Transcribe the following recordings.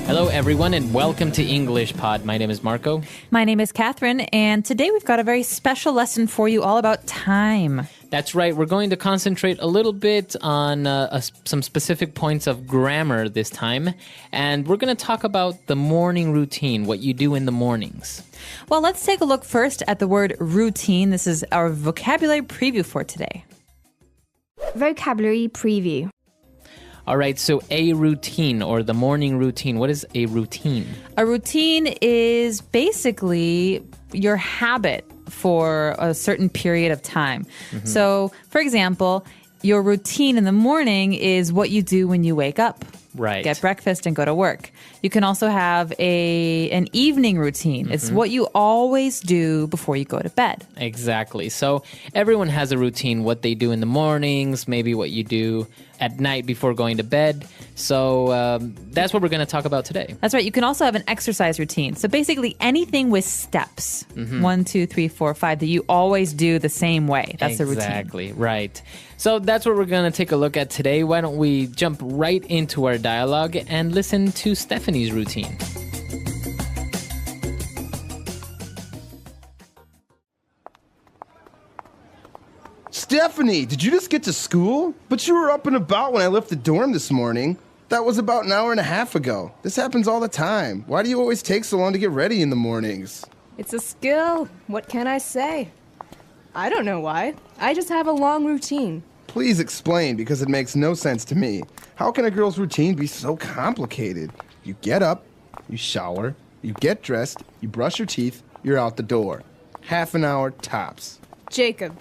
Hello, everyone, and welcome to English Pod. My name is Marco. My name is Catherine, and today we've got a very special lesson for you all about time. That's right. We're going to concentrate a little bit on some specific points of grammar this time, and we're going to talk about the morning routine, what you do in the mornings. Well, let's take a look first at the word routine. This is our vocabulary preview for today. Vocabulary preview. All right, so a routine or the morning routine. What is a routine? A routine is basically your habit for a certain period of time. Mm-hmm. So, for example, your routine in the morning is what you do when you wake up. Right. Get breakfast and go to work. You can also have an evening routine. Mm-hmm. It's what you always do before you go to bed. Exactly. So everyone has a routine, what they do in the mornings, maybe what you do at night before going to bed. So that's what we're going to talk about today. That's right. You can also have an exercise routine. So basically anything with steps, 1, 2, 3, 4, 5, that you always do the same way. That's the routine. Exactly. Right. So that's what we're going to take a look at today. Why don't we jump right into our dialogue and listen to Stephanie's routine. Stephanie, did you just get to school? But you were up and about when I left the dorm this morning. That was about an hour and a half ago. This happens all the time. Why do you always take so long to get ready in the mornings? It's a skill. What can I say? I don't know why. I just have a long routine. Please explain, because it makes no sense to me. How can a girl's routine be so complicated? You get up, you shower, you get dressed, you brush your teeth, you're out the door. Half an hour tops. Jacob,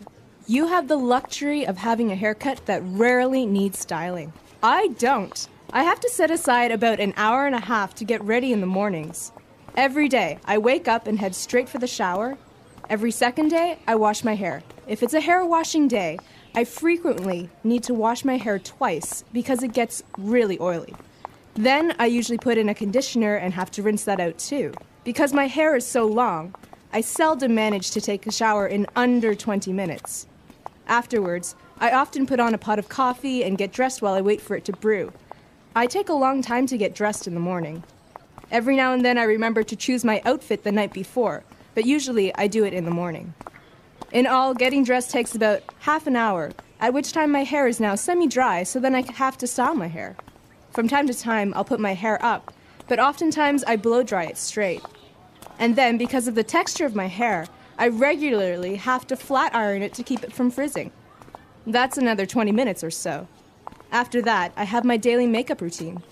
you have the luxury of having a haircut that rarely needs styling. I don't. I have to set aside about an hour and a half to get ready in the mornings. Every day, I wake up and head straight for the shower. Every second day, I wash my hair. If it's a hair washing day, I frequently need to wash my hair twice because it gets really oily. Then I usually put in a conditioner and have to rinse that out too. Because my hair is so long, I seldom manage to take a shower in under 20 minutes. Afterwards, I often put on a pot of coffee and get dressed while I wait for it to brew. I take a long time to get dressed in the morning. Every now and then I remember to choose my outfit the night before, but usually I do it in the morning. In all, getting dressed takes about half an hour, at which time my hair is now semi-dry, so then I have to style my hair. From time to time, I'll put my hair up, but oftentimes I blow dry it straight. And then, because of the texture of my hair, I regularly have to flat iron it to keep it from frizzing. That's another 20 minutes or so. After that, I have my daily makeup routine.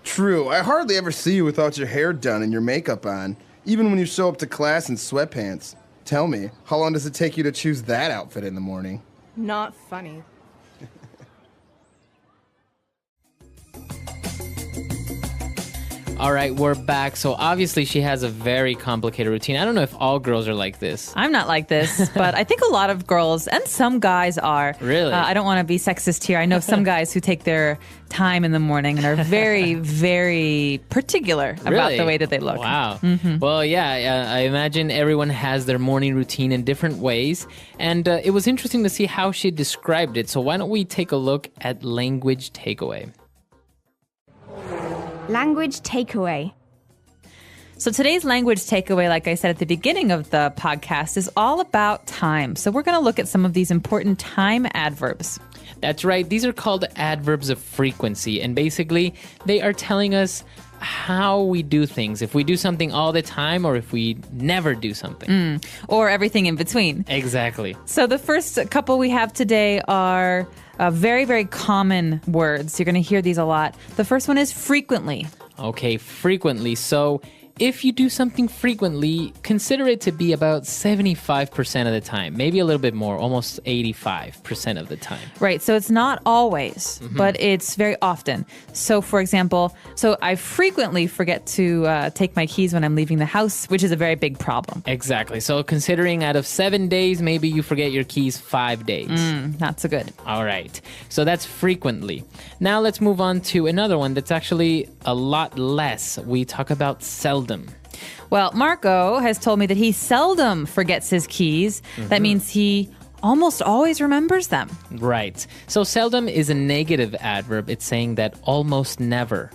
True, I hardly ever see you without your hair done and your makeup on, even when you show up to class in sweatpants. Tell me, how long does it take you to choose that outfit in the morning? Not funny. All right, we're back. So obviously she has a very complicated routine. I don't know if all girls are like this. I'm not like this, but I think a lot of girls and some guys are. Really? I don't want to be sexist here. I know some guys who take their time in the morning and are very, very particular about the way that they look. Wow. Mm-hmm. Well, yeah, I imagine everyone has their morning routine in different ways. And it was interesting to see how she described it. So why don't we take a look at language takeaway? Language takeaway. So today's language takeaway, like I said at the beginning of the podcast, is all about time. So we're going to look at some of these important time adverbs. That's right. These are called adverbs of frequency. And basically, they are telling us how we do things. If we do something all the time or if we never do something. Or everything in between. Exactly. So the first couple we have today are very, very common words. You're going to hear these a lot. The first one is frequently. Okay, frequently. So if you do something frequently, consider it to be about 75% of the time. Maybe a little bit more, almost 85% of the time. Right. So it's not always, but it's very often. So for example, I frequently forget to take my keys when I'm leaving the house, which is a very big problem. Exactly. So considering out of 7 days, maybe you forget your keys 5 days. Not so good. All right. So that's frequently. Now let's move on to another one that's actually a lot less. We talk about seldom. Well, Marco has told me that he seldom forgets his keys. That means he almost always remembers them. Right. So seldom is a negative adverb. It's saying that almost never.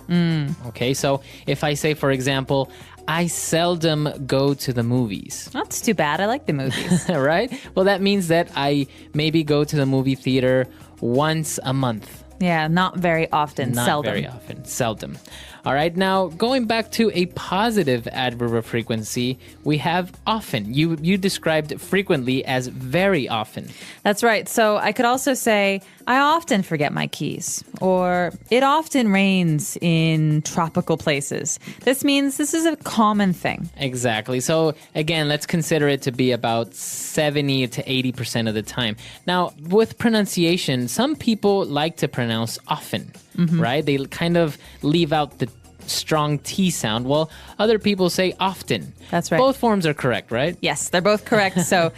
Okay, so if I say, for example, I seldom go to the movies. That's too bad. I like the movies. Right? Well, that means that I maybe go to the movie theater once a month. Yeah, not very often. Not seldom. very often. Seldom. All right, now going back to a positive adverb of frequency, we have often. You described frequently as very often. That's right. So I could also say, I often forget my keys, or it often rains in tropical places. This means this is a common thing. Exactly. So again, let's consider it to be about 70 to 80% of the time. Now, with pronunciation, some people like to pronounce often, right? They kind of leave out the strong T sound, while other people say often. That's right. Both forms are correct, right? Yes, they're both correct. So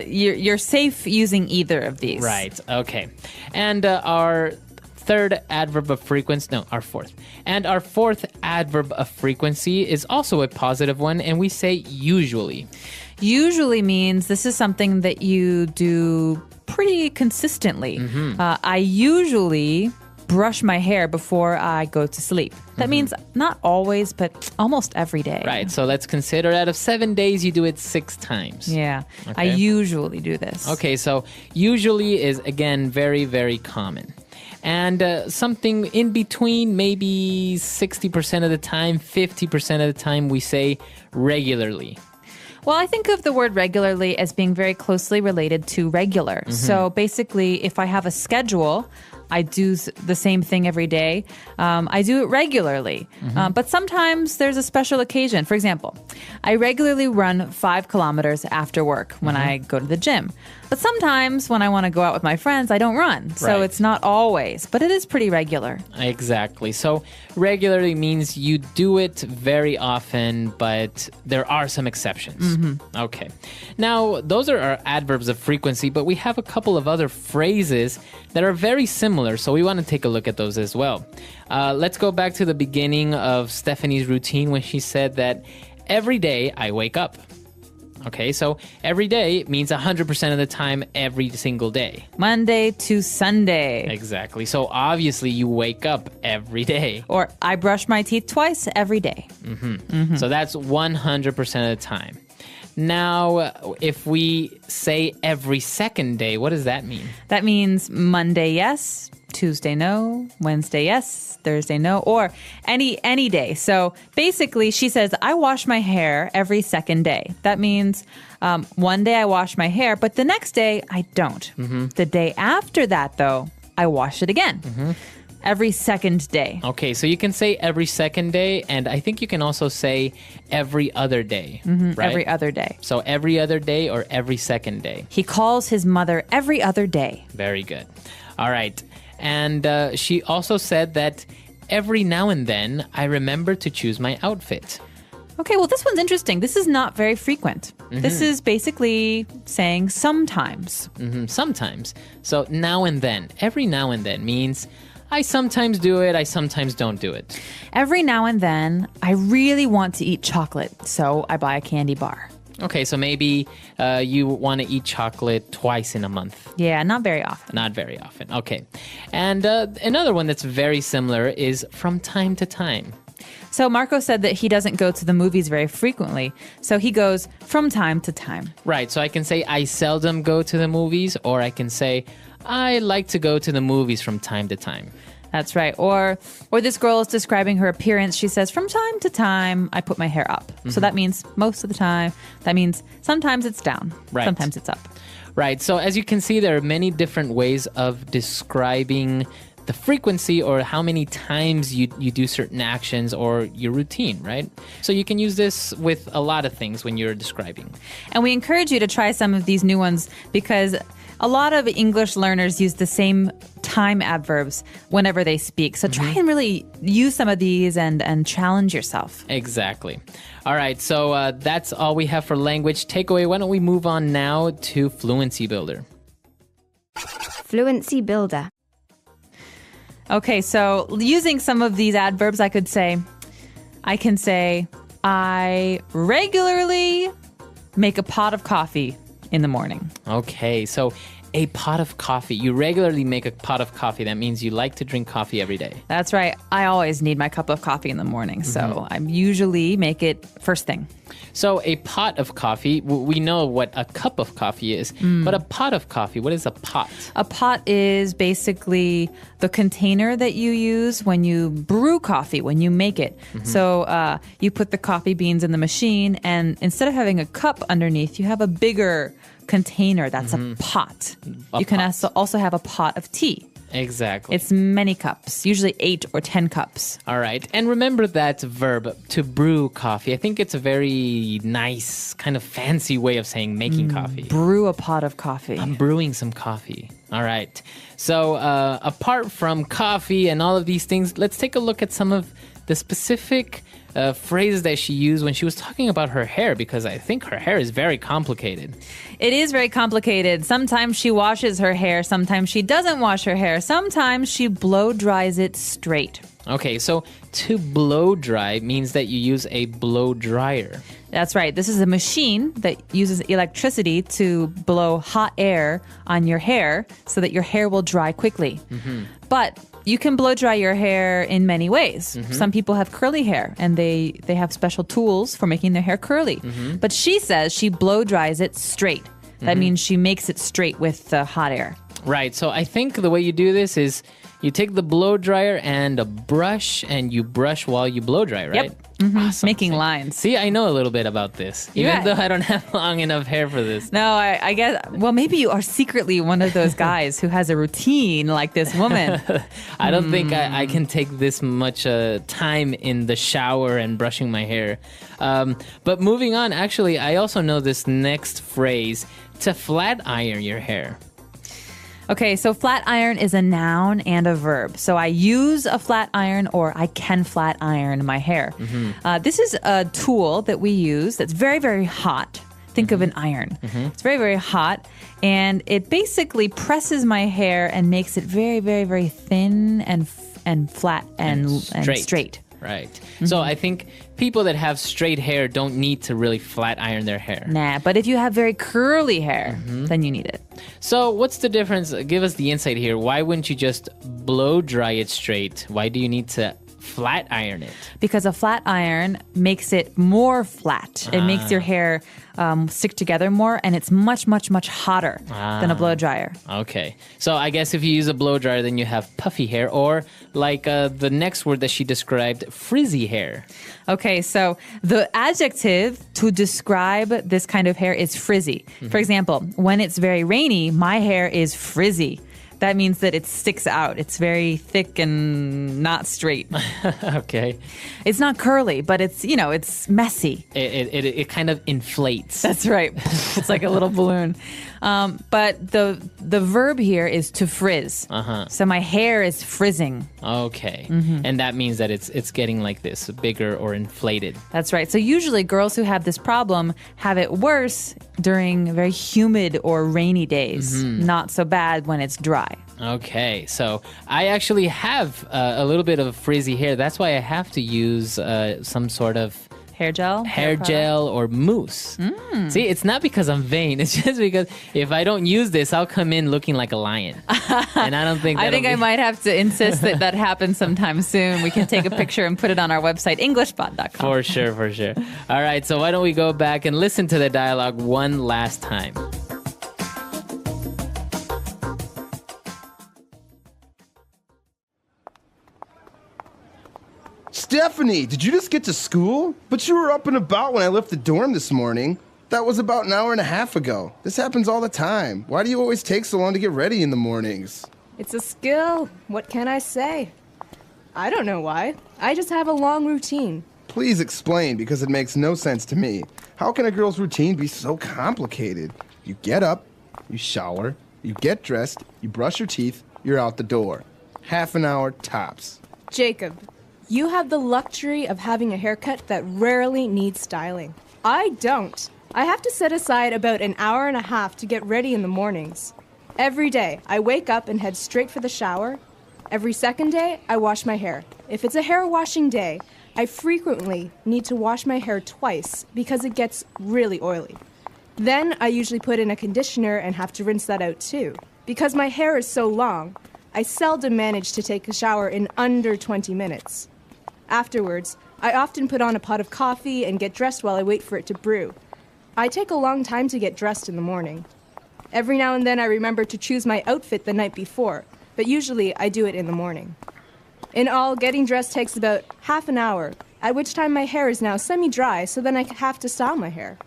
you're safe using either of these. Right. Okay. And our third adverb of frequency, no, our fourth. And our fourth adverb of frequency is also a positive one, and we say usually. Usually means this is something that you do pretty consistently. I usually brush my hair before I go to sleep. That means not always, but almost every day. Right. So let's consider out of 7 days, you do it 6 times. Yeah. I Okay. usually do this. Okay. So usually is, again, very, very common. And something in between, maybe 60% of the time, 50% of the time, we say regularly. Well, I think of the word regularly as being very closely related to regular. So basically, if I have a schedule, I do the same thing every day. I do it regularly. But sometimes there's a special occasion. For example, I regularly run 5 kilometers after work when I go to the gym. But sometimes when I want to go out with my friends, I don't run. So Right. it's not always, but it is pretty regular. Exactly. So regularly means you do it very often, but there are some exceptions. Okay. Now, those are our adverbs of frequency, but we have a couple of other phrases that are very similar. So we want to take a look at those as well. Let's go back to the beginning of Stephanie's routine when she said that every day I wake up. Okay, so every day means 100% of the time, every single day. Monday to Sunday. Exactly. So obviously you wake up every day. Or I brush my teeth twice every day. So that's 100% of the time. Now, if we say every second day, what does that mean? That means Monday, yes. Tuesday, no. Wednesday, yes. Thursday, no. Or any day. So basically, she says, I wash my hair every second day. That means one day I wash my hair, but the next day I don't. The day after that, though, I wash it again. Every second day. Okay, so you can say every second day, and I think you can also say every other day, right? Every other day. So every other day or every second day. He calls his mother every other day. Very good. All right. And she also said that every now and then I remember to choose my outfit. Okay, well, this one's interesting. This is not very frequent. This is basically saying sometimes. Sometimes. So now and then. Every now and then means I sometimes do it, I sometimes don't do it. Every now and then, I really want to eat chocolate, so I buy a candy bar. Okay, so maybe you want to eat chocolate twice in a month. Yeah, not very often. Not very often. Okay. And another one that's very similar is from time to time. So Marco said that he doesn't go to the movies very frequently, so he goes from time to time. Right. So I can say I seldom go to the movies, or I can say I like to go to the movies from time to time. That's right. Or this girl is describing her appearance. She says, from time to time, I put my hair up. So that means most of the time. That means sometimes it's down. Right. Sometimes it's up. Right. So as you can see, there are many different ways of describing the frequency or how many times you do certain actions or your routine, right? So you can use this with a lot of things when you're describing. And we encourage you to try some of these new ones because a lot of English learners use the same time adverbs whenever they speak. So try and really use some of these and challenge yourself. Exactly. All right. So that's all we have for language takeaway. Why don't we move on now to Fluency Builder? Fluency Builder. Okay, so using some of these adverbs, I can say, I regularly make a pot of coffee in the morning. Okay, so a pot of coffee. You regularly make a pot of coffee. That means you like to drink coffee every day. That's right. I always need my cup of coffee in the morning, so I usually make it first thing. So a pot of coffee, we know what a cup of coffee is, but a pot of coffee, what is a pot? A pot is basically the container that you use when you brew coffee, when you make it. So you put the coffee beans in the machine, and instead of having a cup underneath, you have a bigger container. That's a pot. You can also have a pot of tea. Exactly. It's many cups, usually 8 or 10 cups. All right. And remember that verb, to brew coffee. I think it's a very nice, kind of fancy way of saying making coffee. Brew a pot of coffee. I'm brewing some coffee. All right. So apart from coffee and all of these things, let's take a look at some of the specific phrases that she used when she was talking about her hair, because I think her hair is very complicated. It is very complicated. Sometimes she washes her hair. Sometimes she doesn't wash her hair. Sometimes she blow dries it straight. Okay, so to blow dry means that you use a blow dryer. That's right. This is a machine that uses electricity to blow hot air on your hair so that your hair will dry quickly. But you can blow dry your hair in many ways. Some people have curly hair and they have special tools for making their hair curly. But she says she blow dries it straight. That means she makes it straight with the hot air. Right, so I think the way you do this is you take the blow dryer and a brush and you brush while you blow dry, right? Yep. Awesome. Making lines. See, I know a little bit about this, even though I don't have long enough hair for this. No, I guess, well, maybe you are secretly one of those guys who has a routine like this woman. I don't think I can take this much time in the shower and brushing my hair. But moving on, actually, I also know this next phrase, to flat iron your hair. Okay, so flat iron is a noun and a verb. So I use a flat iron or I can flat iron my hair. This is a tool that we use that's very, very hot. Think of an iron. It's very, very hot. And it basically presses my hair and makes it very, very, very thin and flat and straight. Right. So I think people that have straight hair don't need to really flat iron their hair. Nah, but if you have very curly hair, then you need it. So what's the difference? Give us the insight here. Why wouldn't you just blow dry it straight? Why do you need to flat iron it? Because a flat iron makes it more flat. It makes your hair stick together more, and it's much, much, much hotter than a blow dryer. Okay. So I guess if you use a blow dryer, then you have puffy hair, or like the next word that she described, frizzy hair. Okay, so the adjective to describe this kind of hair is frizzy. For example, when it's very rainy, my hair is frizzy. That means that it sticks out. It's very thick and not straight. Okay. It's not curly, but it's, it's messy. It kind of inflates. That's right. It's like a little balloon. But the verb here is to frizz. So my hair is frizzing. Okay. And that means that it's getting like this, bigger or inflated. That's right. So usually girls who have this problem have it worse during very humid or rainy days. Not so bad when it's dry. Okay, so I actually have a little bit of frizzy hair. That's why I have to use some sort of hair gel or mousse. See, it's not because I'm vain. It's just because if I don't use this, I'll come in looking like a lion. And I don't think I might have to insist that happens sometime soon. We can take a picture and put it on our website, englishbot.com. For sure. All right, so why don't we go back and listen to the dialogue one last time. Stephanie, did you just get to school? But you were up and about when I left the dorm this morning. That was about an hour and a half ago. This happens all the time. Why do you always take so long to get ready in the mornings? It's a skill. What can I say? I don't know why. I just have a long routine. Please explain, because it makes no sense to me. How can a girl's routine be so complicated? You get up, you shower, you get dressed, you brush your teeth, you're out the door. Half an hour tops. Jacob, you have the luxury of having a haircut that rarely needs styling. I don't. I have to set aside about an hour and a half to get ready in the mornings. Every day, I wake up and head straight for the shower. Every second day, I wash my hair. If it's a hair washing day, I frequently need to wash my hair twice because it gets really oily. Then I usually put in a conditioner and have to rinse that out too. Because my hair is so long, I seldom manage to take a shower in under 20 minutes. Afterwards, I often put on a pot of coffee and get dressed while I wait for it to brew. I take a long time to get dressed in the morning. Every now and then I remember to choose my outfit the night before, but usually I do it in the morning. In all, getting dressed takes about half an hour, at which time my hair is now semi-dry, so then I have to style my hair.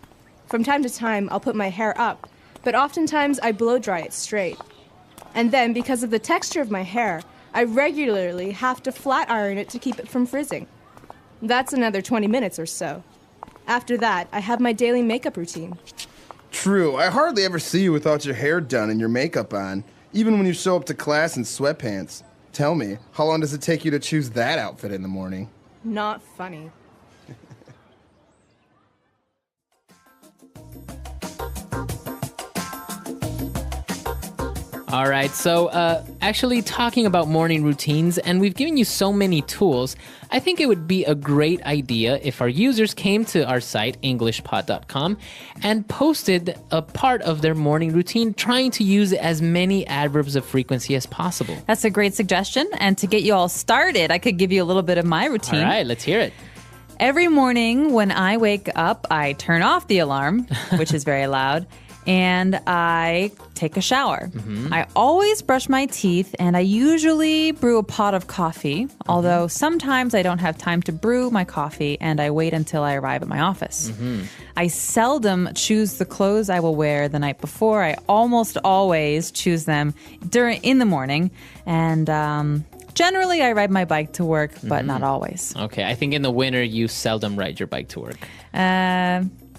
From time to time, I'll put my hair up, but oftentimes I blow dry it straight. And then, because of the texture of my hair, I regularly have to flat iron it to keep it from frizzing. That's another 20 minutes or so. After that, I have my daily makeup routine. True, I hardly ever see you without your hair done and your makeup on, even when you show up to class in sweatpants. Tell me, how long does it take you to choose that outfit in the morning? Not funny. All right, so actually talking about morning routines, and we've given you so many tools, I think it would be a great idea if our users came to our site, englishpod.com, and posted a part of their morning routine, trying to use as many adverbs of frequency as possible. That's a great suggestion. And to get you all started, I could give you a little bit of my routine. All right, let's hear it. Every morning when I wake up, I turn off the alarm, which is very loud, and I take a shower. I always brush my teeth, and I usually brew a pot of coffee, although sometimes I don't have time to brew my coffee, and I wait until I arrive at my office. I seldom choose the clothes I will wear the night before. I almost always choose them in the morning, and generally I ride my bike to work, but not always. Okay, I think in the winter you seldom ride your bike to work.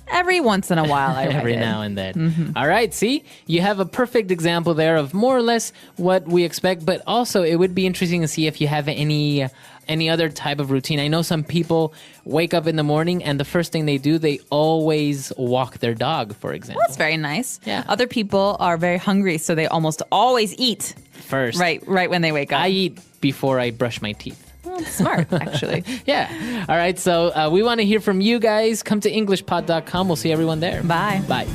Every once in a while I ride Every it. now and then. All right, see? You have a perfect example there of more or less what we expect, but also it would be interesting to see if you have any other type of routine. I know some people wake up in the morning and the first thing they do, they always walk their dog, for example. That's very nice. Yeah. Other people are very hungry, so they almost always eat First. right when they wake up. I eat before I brush my teeth. Well, smart, actually. Yeah. All right, so we want to hear from you guys. Come to englishpod.com. We'll see everyone there. Bye. Bye.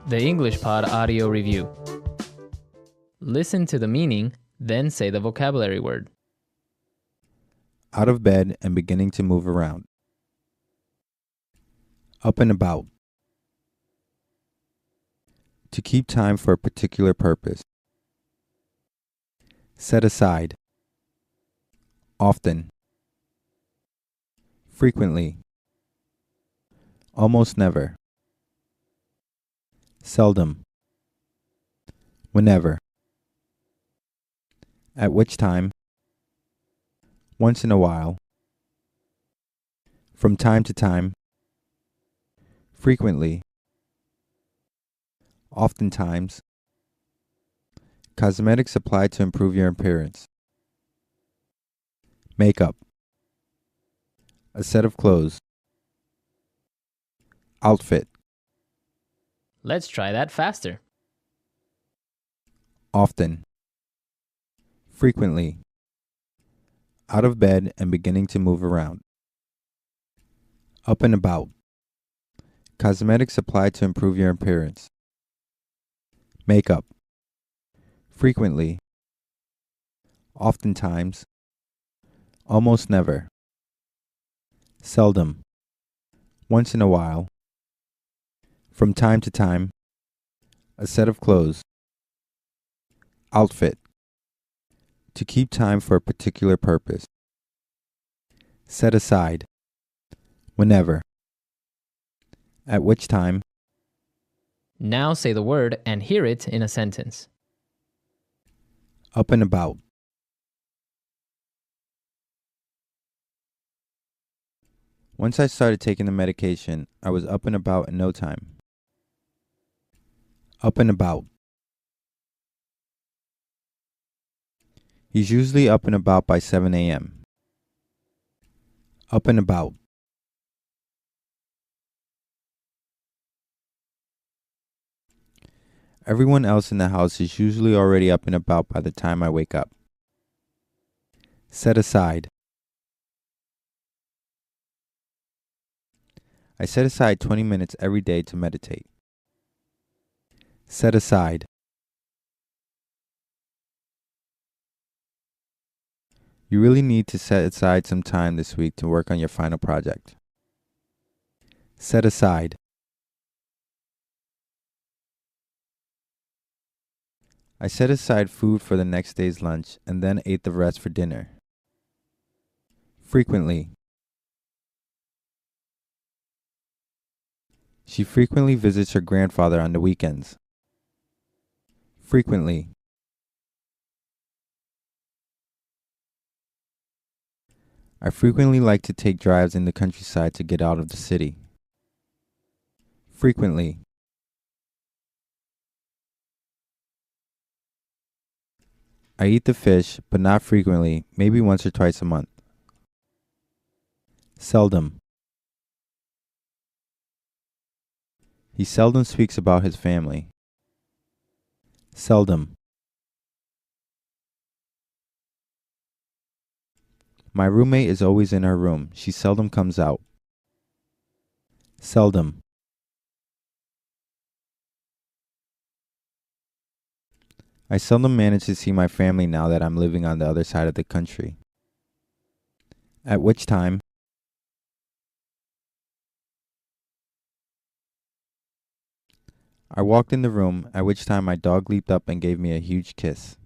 The English Pod Audio Review. Listen to the meaning, then say the vocabulary word. Out of bed and beginning to move around. Up and about. To keep time for a particular purpose. Set aside. Often. Frequently. Almost never. Seldom. Whenever. At which time. Once in a while. From time to time. Frequently. Oftentimes. Cosmetics applied to improve your appearance. Makeup. A set of clothes. Outfit. Let's try that faster. Often. Frequently. Out of bed and beginning to move around. Up and about. Cosmetics applied to improve your appearance. Makeup. Frequently. Oftentimes. Almost never. Seldom. Once in a while. From time to time. A set of clothes. Outfit. To keep time for a particular purpose. Set aside. Whenever. At which time. Now say the word and hear it in a sentence. Up and about. Once I started taking the medication, I was up and about in no time. Up and about. He's usually up and about by 7 a.m. Up and about. Everyone else in the house is usually already up and about by the time I wake up. Set aside. I set aside 20 minutes every day to meditate. Set aside. You really need to set aside some time this week to work on your final project. Set aside. I set aside food for the next day's lunch and then ate the rest for dinner. Frequently. She frequently visits her grandfather on the weekends. Frequently. I frequently like to take drives in the countryside to get out of the city. Frequently. I eat the fish, but not frequently, maybe once or twice a month. Seldom. He seldom speaks about his family. Seldom. My roommate is always in her room. She seldom comes out. Seldom. I seldom manage to see my family now that I'm living on the other side of the country. At which time, I walked in the room, at which time my dog leaped up and gave me a huge kiss.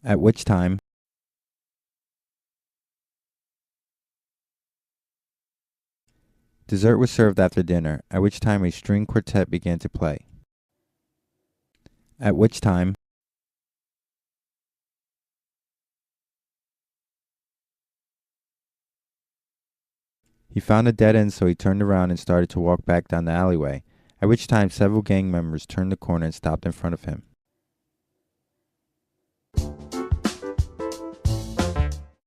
At which time, dessert was served after dinner, at which time a string quartet began to play. At which time, he found a dead end, so he turned around and started to walk back down the alleyway, at which time several gang members turned the corner and stopped in front of him.